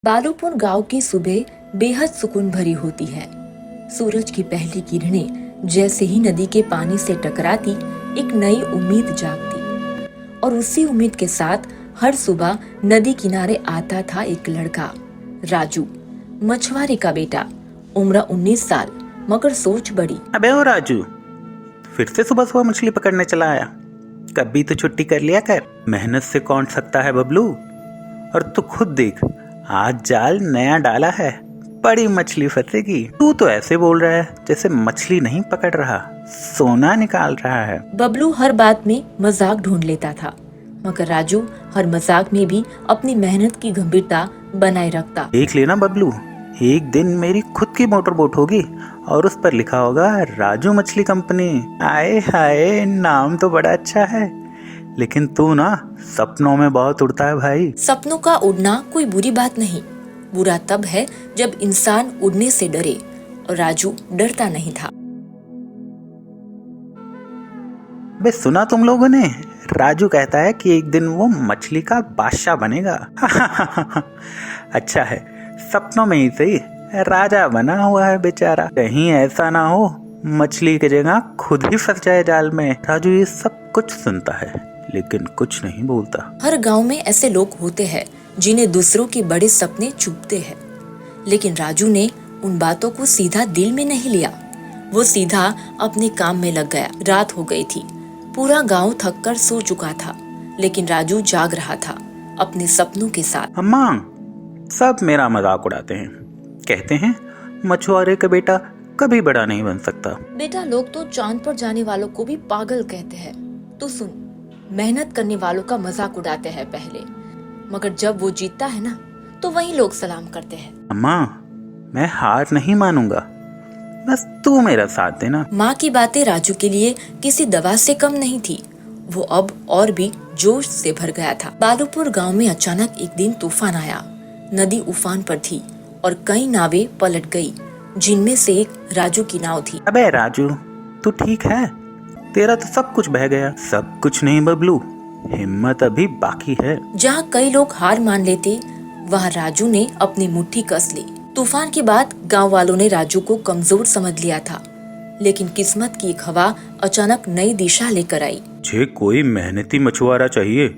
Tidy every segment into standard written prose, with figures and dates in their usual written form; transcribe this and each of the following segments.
बालूपुर गांव की सुबह बेहद सुकून भरी होती है। सूरज की पहली किरणें जैसे ही नदी के पानी से टकराती, एक नई उम्मीद जागती। और उसी उम्मीद के साथ हर सुबह नदी किनारे आता था एक लड़का, राजू, मछुआरे का बेटा, उम्र 19 साल, मगर सोच बड़ी। अबे ओ राजू, फिर से सुबह सुबह मछली पकड़ने चला आया। कभी तो छुट्टी कर लिया कर, मेहनत से कौन सकता है बबलू। और तू खुद देख, आज जाल नया डाला है, बड़ी मछली फंसेगी। तू तो ऐसे बोल रहा है जैसे मछली नहीं पकड़ रहा, सोना निकाल रहा है। बबलू हर बात में मजाक ढूंढ लेता था, मगर राजू हर मजाक में भी अपनी मेहनत की गंभीरता बनाए रखता। देख लेना बबलू, एक दिन मेरी खुद की मोटर बोट होगी और उस पर लिखा होगा राजू मछली कंपनी। आए हाय, नाम तो बड़ा अच्छा है, लेकिन तू ना सपनों में बहुत उड़ता है भाई। सपनों का उड़ना कोई बुरी बात नहीं, बुरा तब है जब इंसान उड़ने से डरे, और राजू डरता नहीं था। बे सुना तुम लोगों ने, राजू कहता है कि एक दिन वो मछली का बादशाह बनेगा। अच्छा है, सपनों में ही सही, राजा बना हुआ है बेचारा। कहीं ऐसा ना हो मछली की जगह खुद ही फंस जाए जाल में। राजू ये सब कुछ सुनता है लेकिन कुछ नहीं बोलता। हर गांव में ऐसे लोग होते हैं जिन्हें दूसरों के बड़े सपने चुभते हैं, लेकिन राजू ने उन बातों को सीधा दिल में नहीं लिया। वो सीधा अपने काम में लग गया। रात हो गई थी, पूरा गांव थककर सो चुका था, लेकिन राजू जाग रहा था अपने सपनों के साथ। अम्मा, सब मेरा मजाक उड़ाते हैं, कहते हैं मछुआरे का बेटा कभी बड़ा नहीं बन सकता। बेटा, लोग तो चांद पर जाने वालों को भी पागल कहते हैं। तो सुन, मेहनत करने वालों का मजाक उड़ाते हैं पहले, मगर जब वो जीतता है ना, तो वही लोग सलाम करते हैं। अम्मा, मैं हार नहीं मानूंगा, बस तू मेरा साथ देना। माँ की बातें राजू के लिए किसी दवा से कम नहीं थी। वो अब और भी जोश से भर गया था। बालूपुर गांव में अचानक एक दिन तूफान आया। नदी उफान पर थी और कई नावें पलट गई, जिनमें से एक राजू की नाव थी। अबे राजू, तू ठीक है? तेरा तो सब कुछ बह गया। सब कुछ नहीं बबलू, हिम्मत अभी बाकी है। जहाँ कई लोग हार मान लेते, वहाँ राजू ने अपनी मुट्ठी कस ली। तूफान के बाद गांव वालों ने राजू को कमजोर समझ लिया था, लेकिन किस्मत की एक हवा अचानक नई दिशा लेकर आई। मुझे कोई मेहनती मछुआरा चाहिए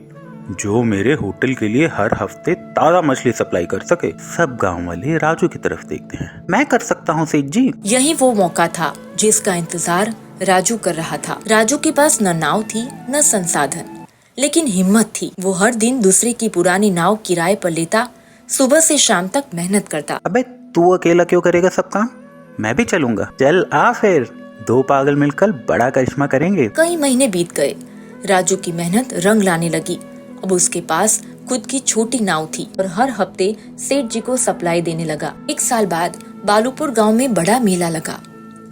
जो मेरे होटल के लिए हर हफ्ते ताजा मछली सप्लाई कर सके। सब गांव वाले राजू की तरफ देखते हैं। मैं कर सकता हूँ सेठ जी। यही वो मौका था जिसका इंतजार राजू कर रहा था। राजू के पास न नाव थी न संसाधन, लेकिन हिम्मत थी। वो हर दिन दूसरे की पुरानी नाव किराए पर लेता, सुबह से शाम तक मेहनत करता। अबे तू अकेला क्यों करेगा सब काम? मैं भी चलूंगा। चल आ फिर, दो पागल मिलकर बड़ा करिश्मा करेंगे। कई महीने बीत गए। राजू की मेहनत रंग लाने लगी। अब उसके पास खुद की छोटी नाव थी और हर हफ्ते सेठ जी को सप्लाई देने लगा। एक साल बाद बालूपुर गांव में बड़ा मेला लगा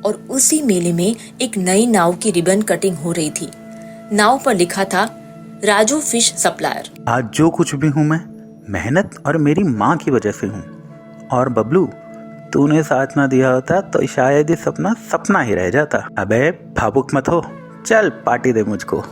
और उसी मेले में एक नई नाव की रिबन कटिंग हो रही थी। नाव पर लिखा था राजू फिश सप्लायर। आज जो कुछ भी हूँ मैं, मेहनत और मेरी माँ की वजह से हूँ। और बबलू, तूने साथ ना दिया होता तो शायद ये सपना सपना ही रह जाता। अबे भावुक मत हो, चल पार्टी दे मुझको।